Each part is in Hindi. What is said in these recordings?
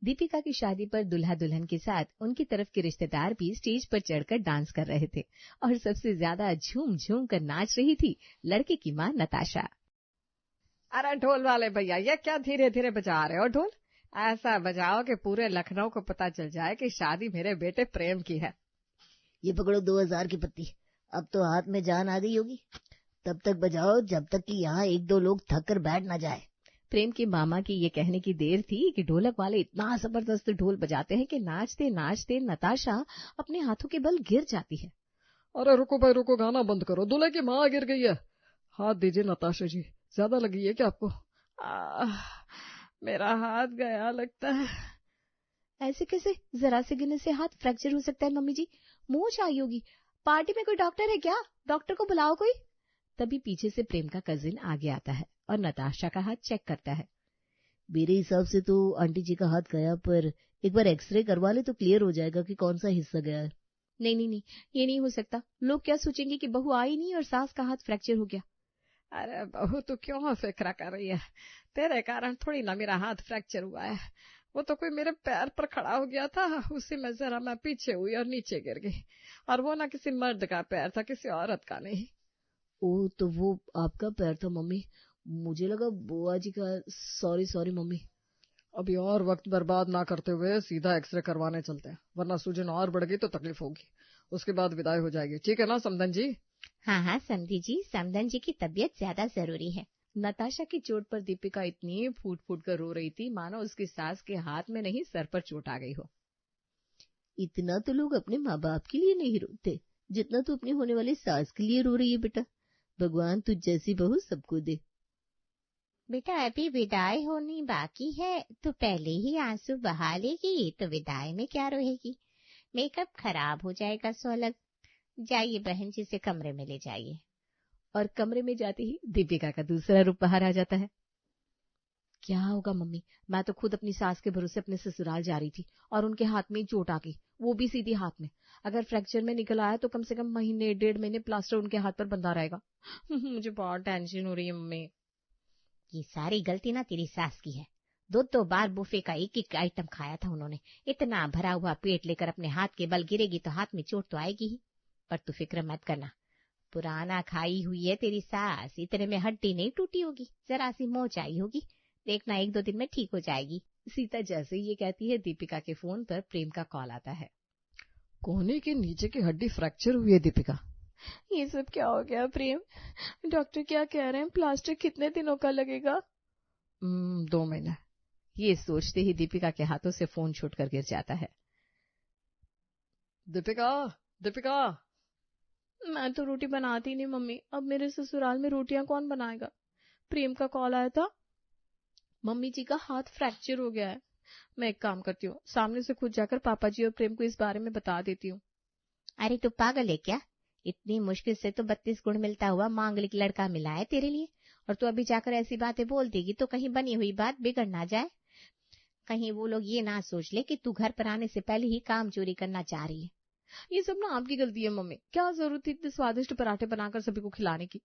दीपिका की शादी पर दुल्हा दुल्हन के साथ उनकी तरफ के रिश्तेदार भी स्टेज पर चढ़कर डांस कर रहे थे और सबसे ज्यादा झूम झूम कर नाच रही थी लड़के की मां नताशा। अरे ढोल वाले भैया, ये क्या धीरे धीरे बजा रहे हो ढोल? ऐसा बजाओ कि पूरे लखनऊ को पता चल जाए कि शादी मेरे बेटे प्रेम की है। ये पकड़ो 2000 की पत्ती। अब तो हाथ में जान आ गई होगी। तब तक बजाओ जब तक कि यहाँ एक दो लोग थक कर बैठ ना जाए। प्रेम के मामा की ये कहने की देर थी कि ढोलक वाले इतना जबरदस्त ढोल बजाते हैं कि नाचते नाचते नताशा अपने हाथों के बल गिर जाती है। अरे रुको भाई रुको, गाना बंद करो, दूल्हे की माँ गिर गई है। हाथ दीजिए नताशा जी, ज्यादा लगी है क्या आपको? मेरा हाथ गया लगता है। ऐसे कैसे? जरा से गिरने से हाथ फ्रैक्चर हो सकता है मम्मी जी, मोच आई होगी। पार्टी में कोई डॉक्टर है क्या? डॉक्टर को बुलाओ कोई। तभी पीछे से प्रेम का कजिन आगे आता है और नताशा का हाथ चेक करता है। मेरे हिसाब से तो आंटी जी का हाथ गया, पर एक बार एक्सरे करवा ले तो क्लियर हो जाएगा कि कौन सा हिस्सा गया है। नहीं, ये नहीं हो सकता। लोग क्या सोचेंगे कि बहू आई नहीं और सास का हाथ फ्रैक्चर हो गया। अरे बहू तू क्यों फिक्र कर रही है? तेरे कारण थोड़ी ना मेरा हाथ फ्रैक्चर हुआ है। वो तो कोई मेरे पैर पर खड़ा हो गया था, उसी में जरा मैं पीछे हुई और नीचे गिर गई। और वो ना किसी मर्द का पैर था, किसी औरत का नहीं। ओ, तो वो आपका पैर था मम्मी, मुझे लगा बुआ जी का। Sorry mummy. अभी और वक्त बर्बाद ना करते हुए सीधा एक्सरे करवाने चलते हैं, वरना सूजन और बढ़ गई तो तकलीफ होगी। उसके बाद विदाई हो जाएगी, ठीक है ना समधन जी? हाँ समधी जी, समधन जी की तबीयत ज्यादा जरूरी है। नताशा की चोट पर दीपिका इतनी फूट फूट कर रो रही थी मानो उसकी सास के हाथ में नहीं सर पर चोट आ गई हो। इतना तो लोग अपने माँ बाप के लिए नहीं रोते जितना तू अपनी होने वाली सास के लिए रो रही है बेटा। भगवान तुझ जैसी बहू सबको दे। बेटा अभी विदाई होनी बाकी है, तो पहले ही आंसू बहा लेगी तो विदाई में क्या रोएगी? मेकअप खराब हो जाएगा सोलग। जाइए बहन जी से कमरे में ले जाइए। और कमरे में जाते ही दीपिका का दूसरा रूप बाहर आ जाता है। क्या होगा मम्मी, मैं तो खुद अपनी सास के भरोसे अपने ससुराल जा रही थी और उनके हाथ में चोट आ गई, वो भी सीधी हाथ में। अगर फ्रैक्चर में निकल आया तो कम से कम महीने 1.5 महीने प्लास्टर उनके हाथ पर बंधा रहेगा। मुझे बहुत टेंशन हो रही है मम्मी। ये सारी गलती ना तेरी सास की है। 2 बार बुफे का एक एक आइटम खाया था उन्होंने। इतना भरा हुआ पेट लेकर अपने हाथ के बल गिरेगी तो हाथ में चोट तो आएगी ही। पर तू फिक्र मत करना, पुराना खाई हुई है तेरी सास, इतने में हड्डी नहीं टूटी होगी, जरा सी मोच आई होगी। देखना 1-2 दिन में ठीक हो जाएगी। सीता जैसे ये कहती है, दीपिका के फोन पर प्रेम का कॉल आता है। कोहनी के नीचे की हड्डी फ्रैक्चर हुई है दीपिका। ये सब क्या हो गया प्रेम? डॉक्टर क्या कह रहे हैं? प्लास्टर कितने दिनों का लगेगा? 2 महीने। ये सोचते ही दीपिका के हाथों से फोन छूटकर गिर जाता है। दीपिका मैं तो रोटी बनाती नहीं मम्मी, अब मेरे ससुराल में रोटियां कौन बनाएगा? प्रेम का कॉल आया था, मम्मी जी का हाथ फ्रैक्चर हो गया है। मैं एक काम करती हूँ, सामने से खुद जाकर पापा जी और प्रेम को इस बारे में बता देती हूँ। अरे तू पागल है क्या? इतनी मुश्किल से तो 32 गुण मिलता हुआ मांगलिक लड़का मिला है तेरे लिए, और तू अभी जाकर ऐसी बातें बोल देगी तो कहीं बनी हुई बात बिगड़ ना जाए। कहीं वो लोग ये ना सोच ले कि तू घर पर आने से पहले ही काम चोरी करना चाह रही है। ये सब ना आपकी गलती है मम्मी, क्या जरूरत थी इतने स्वादिष्ट पराठे बनाकर सभी को खिलाने की?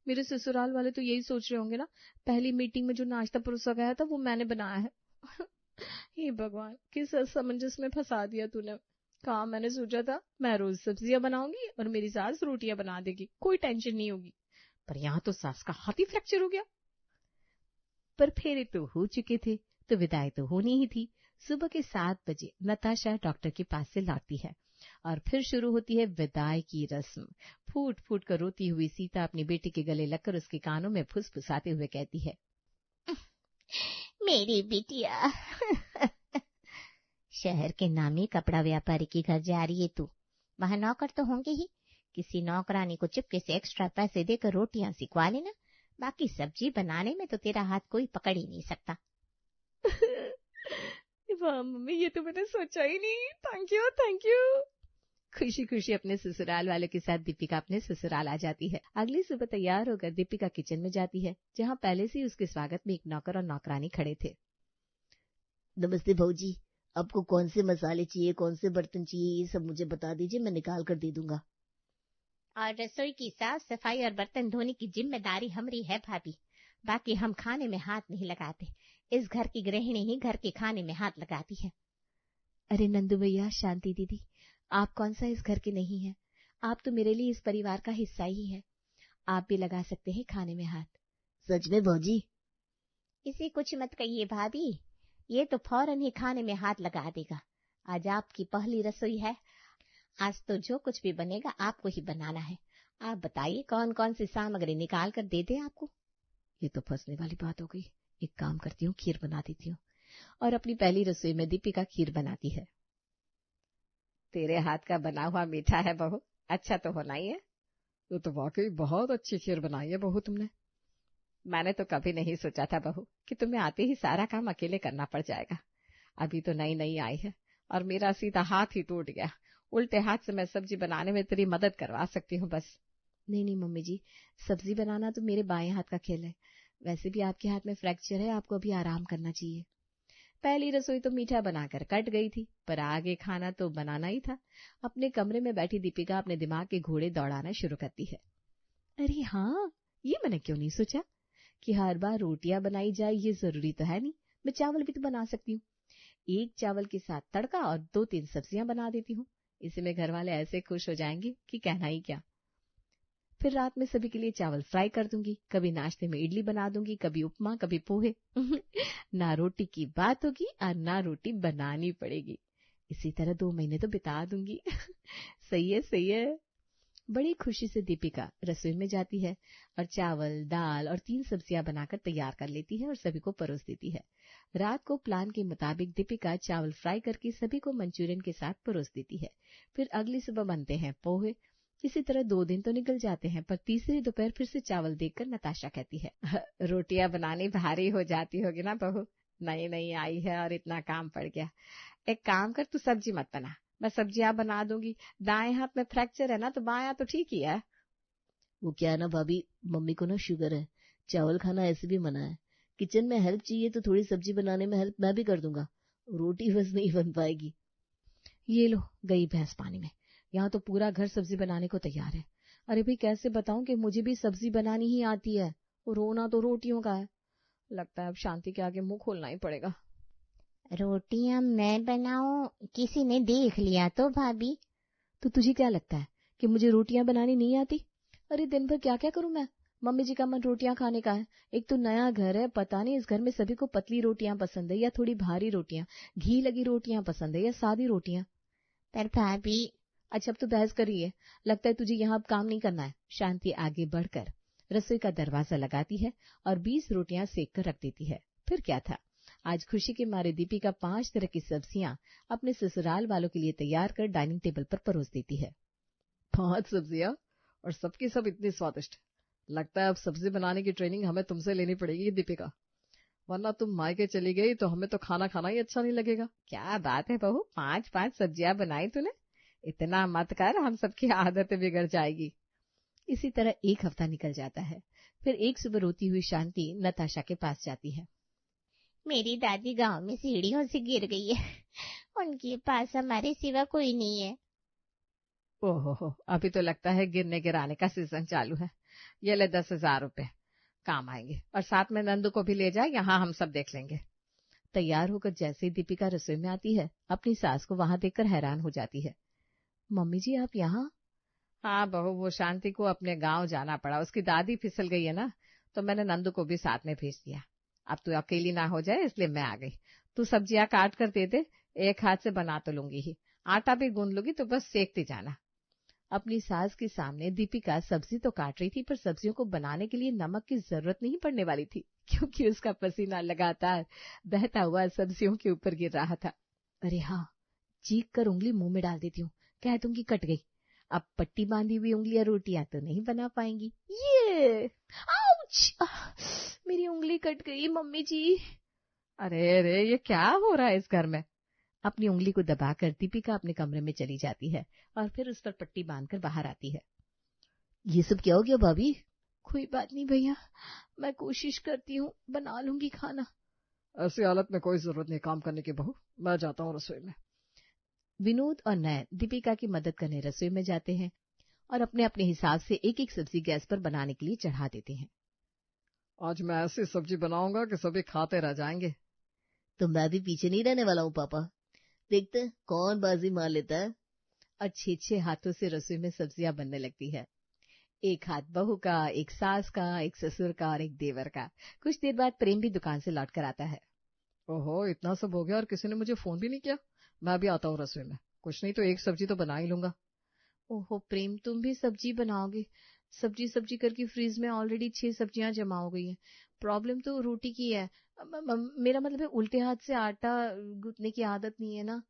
मेरे ससुराल वाले तो यही सोच रहे होंगे ना, पहली मीटिंग में जो नाश्ता परोसा गया था वो मैंने बनाया है। हे भगवान, किस असमंजस में फंसा दिया तूने। कहा मैंने सोचा था मैं रोज सब्जियां बनाऊंगी और मेरी सास रोटियां बना देगी, कोई टेंशन नहीं होगी। पर यहाँ तो सास का हाथ ही फ्रैक्चर हो गया। पर फेरे तो हो चुके थे, तो विदाई तो होनी ही थी। सुबह के 7 बजे नताशा डॉक्टर के पास से लौटती है और फिर शुरू होती है विदाई की रस्म। फूट फूट कर रोती हुई सीता अपनी बेटी के गले लगकर उसके कानों में फुसफुसाते हुए कहती है, मेरी बिटिया। शहर के नामी कपड़ा व्यापारी के घर जा रही है तू। वहां नौकर तो होंगे ही, किसी नौकरानी को चुपके से एक्स्ट्रा पैसे देकर रोटियां सिखवा लेना। बाकी सब्जी बनाने में तो तेरा हाथ कोई पकड़ ही नहीं सकता। वाह मम्मी, ये तो मैंने सोचा ही नहीं। Thank you. खुशी खुशी अपने ससुराल वालों के साथ दीपिका अपने ससुराल आ जाती है। अगली सुबह तैयार होकर दीपिका किचन में जाती है, जहाँ पहले से ही उसके स्वागत में एक नौकर और नौकरानी खड़े थे। नमस्ते भाऊजी, आपको कौन से मसाले चाहिए, कौन से बर्तन चाहिए, ये सब मुझे बता दीजिए, मैं निकाल कर दे दूंगा। और रसोई की साफ सफाई और बर्तन धोने की जिम्मेदारी हमारी है भाभी। बाकी हम खाने में हाथ नहीं लगाते। इस घर की गृहिणी ही घर के खाने में हाथ लगाती है। अरे नंदू भैया, शांति दीदी, आप कौन सा इस घर के नहीं हैं? आप तो मेरे लिए इस परिवार का हिस्सा ही है। आप भी लगा सकते हैं खाने में हाथ। सच में भौजी? इसे कुछ मत कहिए भाभी, ये तो फौरन ही खाने में हाथ लगा देगा। आज आपकी पहली रसोई है, आज तो जो कुछ भी बनेगा आपको ही बनाना है। आप बताइए कौन कौन सी सामग्री निकाल कर दे दे आपको। ये तो फंसने वाली बात हो गई। एक काम करती हूँ, खीर बना देती हूँ। और अपनी पहली रसोई में दीपिका खीर बनाती है। तेरे हाथ का बना हुआ मीठा है बहू, अच्छा तो होना ही है। तो वाकई बहुत अच्छी खीर बनाई है बहू तुमने। मैंने तो कभी नहीं सोचा था बहू कि तुम्हें आते ही सारा काम अकेले करना पड़ जाएगा। अभी तो नई नई आई है और मेरा सीधा हाथ ही टूट गया। उल्टे हाथ से मैं सब्जी बनाने में तेरी मदद करवा सकती हूँ बस। नहीं मम्मी जी, सब्जी बनाना तो मेरे बाएं हाथ का खेल है। वैसे भी आपके हाथ में फ्रैक्चर है, आपको अभी आराम करना चाहिए। पहली रसोई तो मीठा बनाकर कट गई थी, पर आगे खाना तो बनाना ही था। अपने कमरे में बैठी दीपिका अपने दिमाग के घोड़े दौड़ाना शुरू करती है। अरे हाँ, ये मैंने क्यों नहीं सोचा कि हर बार रोटियां बनाई जाए, ये जरूरी तो है नहीं। मैं चावल भी तो बना सकती हूँ। एक चावल के साथ तड़का और 2-3 सब्जियां बना देती हूँ। इसी में घर वाले ऐसे खुश हो जाएंगे कि कहना ही क्या। फिर रात में सभी के लिए चावल फ्राई कर दूंगी। कभी नाश्ते में इडली बना दूंगी, कभी उपमा, कभी पोहे। ना रोटी की बात होगी और ना रोटी बनानी पड़ेगी। इसी तरह 2 महीने तो बिता दूंगी। सही है, सही है। बड़ी खुशी से दीपिका रसोई में जाती है और चावल, दाल और 3 सब्जियां बनाकर तैयार कर लेती है और सभी को परोस देती है। रात को प्लान के मुताबिक दीपिका चावल फ्राई करके सभी को मंचूरियन के साथ परोस देती है। फिर अगली सुबह बनते हैं पोहे। इसी तरह 2 दिन तो निकल जाते हैं, पर तीसरी दोपहर फिर से चावल देखकर नताशा कहती है, रोटियां बनानी भारी हो जाती होगी ना बहू, नई नई आई है और इतना काम पड़ गया। एक काम कर, तू सब्जी मत बना, मैं सब्जियां बना दूंगी। दाएं हाथ में फ्रैक्चर है ना, तो बायां तो ठीक ही है। वो क्या है ना भाभी, मम्मी को ना शुगर है, चावल खाना ऐसे भी मना है। किचन में हेल्प चाहिए तो थोड़ी सब्जी बनाने में हेल्प मैं भी कर दूंगा, रोटी बस नहीं बन पाएगी। ये लो, गई भैंस पानी में। यहाँ तो पूरा घर सब्जी बनाने को तैयार है। अरे भाई, कैसे बताऊं कि मुझे भी सब्जी बनानी ही आती है, रोना तो रोटियों का है। लगता है अब शांति के आगे मुंह खोलना ही पड़ेगा। रोटियां मैं बनाऊं, किसी ने देख लिया तो भाभी? तो तुझे क्या लगता है कि मुझे रोटियां बनानी नहीं आती? अरे दिन भर क्या क्या करूं मैं? मम्मी जी का मन रोटियां खाने का है। एक तो नया घर है, पता नहीं इस घर में सभी को पतली रोटियां पसंद है या थोड़ी भारी रोटियां, घी लगी रोटियां पसंद है या सादी रोटियां। पर भाभी, अच्छा, अब तो बहस कर रही है। लगता है तुझे यहाँ अब काम नहीं करना है। शांति आगे बढ़कर रसोई का दरवाजा लगाती है और 20 रोटियां सेक कर रख देती है। फिर क्या था, आज खुशी के मारे दीपिका 5 तरह की सब्जियां अपने ससुराल वालों के लिए तैयार कर डाइनिंग टेबल पर परोस देती है। 5 सब्जियां और सबकी सब इतनी स्वादिष्ट। लगता है अब सब्जी बनाने की ट्रेनिंग हमें तुमसे लेनी पड़ेगी दीपिका, वरना तुम मायके चली गई तो हमें तो खाना खाना ही अच्छा नहीं लगेगा। क्या बात है बहू, 5-5 सब्जियां बनाई तूने? इतना मत कर, हम सबकी आदतें बिगड़ जाएगी। इसी तरह एक हफ्ता निकल जाता है। फिर एक सुबह रोती हुई शांति नताशा के पास जाती है। मेरी दादी गांव में सीढ़ियों से गिर गई है, उनके पास हमारे सिवा कोई नहीं है। ओहो, अभी तो लगता है गिरने गिराने का सीजन चालू है। ये ले 10,000 रुपए, काम आएंगे। और साथ में नंदू को भी ले जाए, यहाँ हम सब देख लेंगे। तैयार होकर जैसे ही दीपिका रसोई में आती है, अपनी सास को वहां देखकर हैरान हो जाती है। मम्मी जी, आप यहाँ? हाँ बहू, वो शांति को अपने गांव जाना पड़ा, उसकी दादी फिसल गई है ना, तो मैंने नंदू को भी साथ में भेज दिया। अब तू अकेली ना हो जाए इसलिए मैं आ गई। तू सब्जियां काट कर दे दे, एक हाथ से बना तो लूंगी ही, आटा भी गूंद लूंगी, तो बस सेकती जाना। अपनी सास के सामने दीपिका सब्जी तो काट रही थी, पर सब्जियों को बनाने के लिए नमक की जरूरत नहीं पड़ने वाली थी, क्योंकि उसका पसीना लगातार बहता हुआ सब्जियों के ऊपर गिर रहा था। अरे हाँ, चीख कर उंगली मुंह में डाल देती हूँ, कह दूंगी कट गई। अब पट्टी बांधी हुई उंगलियां रोटियां तो नहीं बना पाएंगी। ये आउच! मेरी उंगली कट गई मम्मी जी। अरे ये क्या हो रहा है इस घर में? अपनी उंगली को दबाकर दीपिका अपने कमरे में चली जाती है और फिर उस पर पट्टी बांधकर बाहर आती है। ये सब क्या हो गया भाभी? कोई बात नहीं भैया, मैं कोशिश करती हूँ, बना लूंगी खाना। ऐसी हालत में कोई जरूरत नहीं काम करने की बहू, मैं जाता हूँ रसोई में। विनोद और नयन दीपिका की मदद करने रसोई में जाते हैं और अपने अपने हिसाब से एक एक सब्जी गैस पर बनाने के लिए चढ़ा देते हैं। आज मैं ऐसी सब्जी बनाऊंगा कि सभी खाते रह जाएंगे। तो मैं भी पीछे नहीं रहने वाला हूँ पापा, देखते हैं कौन बाजी मार लेता है। और 6-6 हाथों से रसोई में सब्जियां बनने लगती है। एक हाथ बहू का, एक सास का, एक ससुर का और एक देवर का। कुछ देर बाद प्रेम भी दुकान से लौट कर आता है। ओहो, इतना सब हो गया और किसी ने मुझे फोन भी नहीं किया। मैं भी आता हूँ रसोई में, कुछ नहीं तो एक सब्जी तो बना ही लूंगा। ओहो प्रेम, तुम भी सब्जी बनाओगे? सब्जी करके फ्रीज में ऑलरेडी 6 सब्जियां जमा हो गई हैं। प्रॉब्लम तो रोटी की है। मेरा मतलब है उल्टे हाथ से आटा गूंथने की आदत नहीं है ना।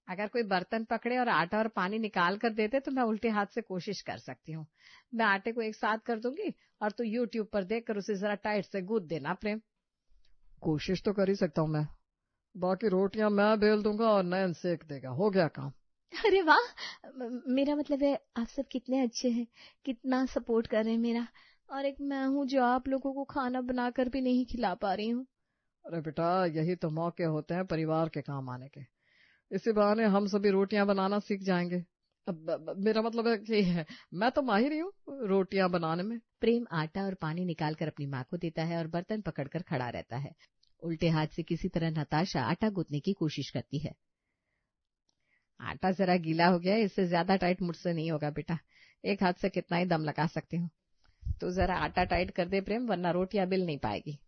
अगर कोई बर्तन पकड़े और आटा और पानी निकाल कर देते तो मैं उल्टे हाथ से कोशिश कर सकती हूँ। मैं आटे को एक साथ कर दूंगी और तो यूट्यूब पर देखकर उसे जरा टाइट से गूंथ देना। प्रेम, कोशिश तो कर ही सकता हूँ मैं, बाकी रोटियां मैं बेल दूंगा और नयन सेक देगा, हो गया काम। अरे वाह, मेरा मतलब है आप सब कितने अच्छे हैं, कितना सपोर्ट कर रहे हैं मेरा, और एक मैं हूँ जो आप लोगों को खाना बनाकर भी नहीं खिला पा रही हूँ। अरे बेटा, यही तो मौके होते हैं परिवार के काम आने के। इसी बहाने हम सभी रोटियां बनाना सीख जाएंगे। मेरा मतलब है कि मैं तो माहिर ही हूँ रोटियां बनाने में। प्रेम आटा और पानी निकालकर अपनी माँ को देता है और बर्तन पकड़कर खड़ा रहता है। उल्टे हाथ से किसी तरह नताशा आटा गूंथने की कोशिश करती है। आटा जरा गीला हो गया है, इससे ज्यादा टाइट मुझसे नहीं होगा बेटा, एक हाथ से कितना ही दम लगा सकती हूँ। तो जरा आटा टाइट कर दे प्रेम, वरना रोटियां बिल नहीं पाएगी।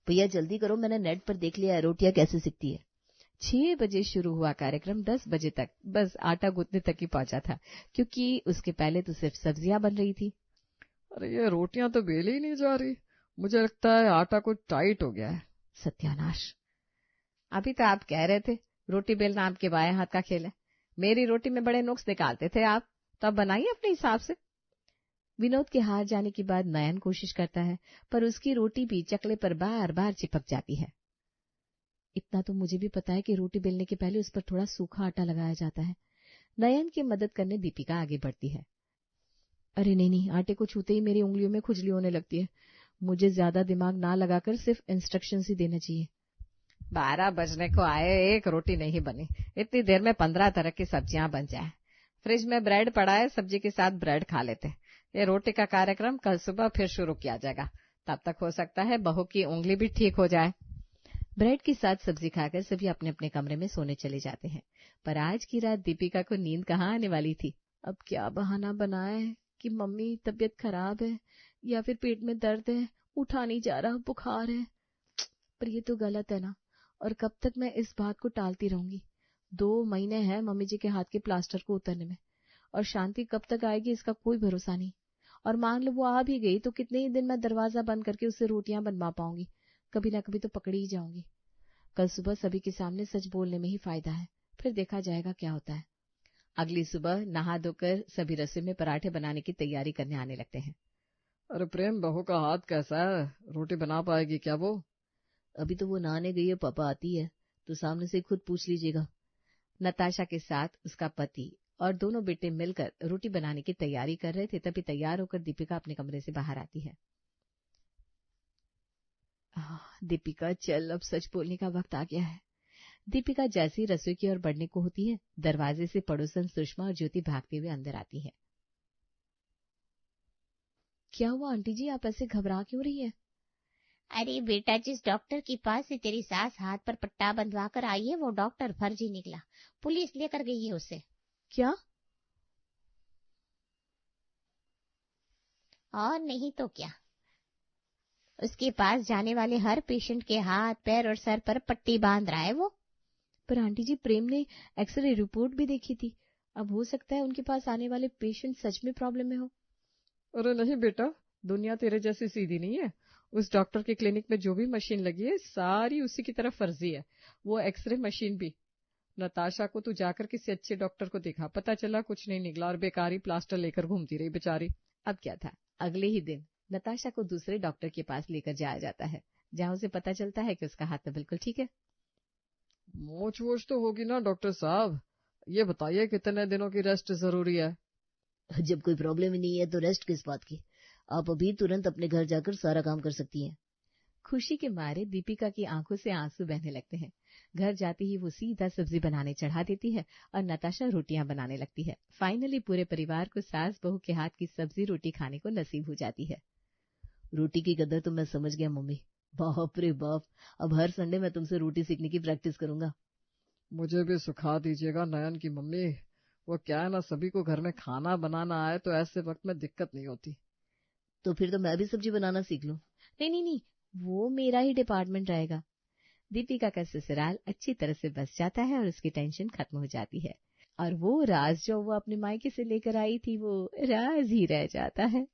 भैया जल्दी करो, मैंने नेट पर देख लिया है रोटियां कैसे सिकती है। 6 बजे शुरू हुआ कार्यक्रम 10 बजे तक बस आटा गूंथने तक ही पहुंचा था, क्योंकि उसके पहले तो सिर्फ सब्जियां बन रही थी। अरे ये रोटियां तो बेल ही नहीं जा रही, मुझे लगता है आटा कुछ टाइट हो गया है। सत्यानाश, अभी तो आप कह रहे थे रोटी बेलना आपके बाएं हाथ का खेल है। मेरी रोटी में बड़े नुक्स निकालते थे आप, तो अब बनाइए अपने हिसाब से। विनोद के हार जाने के बाद नयन कोशिश करता है, पर उसकी रोटी भी चकले पर बार बार चिपक जाती है। इतना तो मुझे भी पता है कि रोटी बेलने के पहले उस पर थोड़ा सूखा आटा लगाया जाता है। नयन की मदद करने दीपिका आगे बढ़ती है। अरे नहीं, आटे को छूते ही मेरी उंगलियों में खुजली होने लगती है। मुझे ज्यादा दिमाग ना लगाकर सिर्फ इंस्ट्रक्शन ही देना चाहिए। 12 बजने को आए, एक रोटी नहीं बनी, इतनी देर में 15 तरह की सब्जियां बन जाए। फ्रिज में ब्रेड पड़ा है, सब्जी के साथ ब्रेड खा लेते। ये रोटी का कार्यक्रम कल सुबह फिर शुरू किया जाएगा, तब तक हो सकता है बहू की उंगली भी ठीक हो जाए। ब्रेड के साथ सब्जी खाकर सभी अपने अपने कमरे में सोने चले जाते हैं। पर आज की रात दीपिका को नींद कहाँ आने वाली थी। अब क्या बहाना बनाए कि मम्मी तबीयत खराब है या फिर पेट में दर्द है, उठा नहीं जा रहा, बुखार है। पर ये तो गलत है ना, और कब तक मैं इस बात को टालती रहूंगी। 2 महीने हैं मम्मी जी के हाथ के प्लास्टर को उतरने में, और शांति कब तक आएगी इसका कोई भरोसा नहीं। और मान लो वो आ भी गई तो कितने ही दिन मैं दरवाजा बंद करके उससे रोटियां बनवा पाऊंगी, कभी ना कभी तो पकड़ी ही जाऊंगी। कल सुबह सभी के सामने सच बोलने में ही फायदा है, फिर देखा जाएगा क्या होता है। अगली सुबह नहा धोकर सभी रसोई में पराठे बनाने की तैयारी करने आने लगते हैं। अरे प्रेम, बहू का हाथ कैसा है, रोटी बना पाएगी क्या वो? अभी तो वो नहाने गई है पापा, आती है तो सामने से खुद पूछ लीजिएगा। नताशा के साथ उसका पति और दोनों बेटे मिलकर रोटी बनाने की तैयारी कर रहे थे, तभी तैयार होकर दीपिका अपने कमरे से बाहर आती है। दीपिका चल, अब सच बोलने का वक्त आ गया है। दीपिका जैसी रसोई की ओर बढ़ने को होती है, दरवाजे से पड़ोसन सुषमा और ज्योति भागते हुए अंदर आती है। क्या हुआ आंटी जी, आप ऐसे घबरा क्यों रही है? अरे बेटा, जिस डॉक्टर के पास से तेरी सास हाथ पर पट्टा बंधवा कर आई है, वो डॉक्टर फर्जी निकला। पुलिस लेकर गई है उसे। क्या? और नहीं तो क्या, उसके पास जाने वाले हर पेशेंट के हाथ, पैर और सर पर पट्टी बांध रहा है वो। पर आंटी जी, प्रेम ने एक्सरे रिपोर्ट भी देखी थी, अब हो सकता है उनके पास आने वाले पेशेंट सच में प्रॉब्लम में हो। अरे नहीं बेटा, दुनिया तेरे जैसी सीधी नहीं है। उस डॉक्टर के क्लिनिक में जो भी मशीन लगी है सारी उसी की तरफ फर्जी है, वो एक्सरे मशीन भी। नताशा को तू जाकर किसी अच्छे डॉक्टर को दिखा, पता चला कुछ नहीं निकला और बेकारी प्लास्टर लेकर घूमती रही बेचारी। अब क्या था, अगले ही दिन नताशा को दूसरे डॉक्टर के पास लेकर जाया जाता है, जहां उसे पता चलता है कि उसका हाथ तो बिल्कुल ठीक है। मोच वोच तो होगी ना डॉक्टर साहब, ये बताइए कितने दिनों की रेस्ट जरूरी है? जब कोई प्रॉब्लम ही नहीं है तो रेस्ट किस बात की, आप अभी तुरंत अपने घर जाकर सारा काम कर सकती हैं। खुशी के मारे दीपिका की आंखों से आंसू बहने लगते हैं। घर जाते ही वो सीधा सब्जी बनाने चढ़ा देती है और नताशा रोटियां बनाने लगती है। फाइनली पूरे परिवार को सास बहू के हाथ की सब्जी रोटी खाने को नसीब हो जाती है। रोटी की कदर तो मैं समझ गया मम्मी। बाप रे बाप, अब हर संडे मैं तुमसे रोटी सीखने की प्रैक्टिस करूंगा। मुझे भी सिखा दीजिएगा नयन की मम्मी। वो क्या है ना, सभी को घर में खाना बनाना आए तो ऐसे वक्त में दिक्कत नहीं होती। तो फिर तो मैं भी सब्जी बनाना सीख लूं। नहीं, वो मेरा ही डिपार्टमेंट रहेगा। दीपिका का ससुराल अच्छी तरह से बस जाता है और उसकी टेंशन खत्म हो जाती है और वो राज जो वो अपने मायके से लेकर आई थी वो राज ही रह जाता है।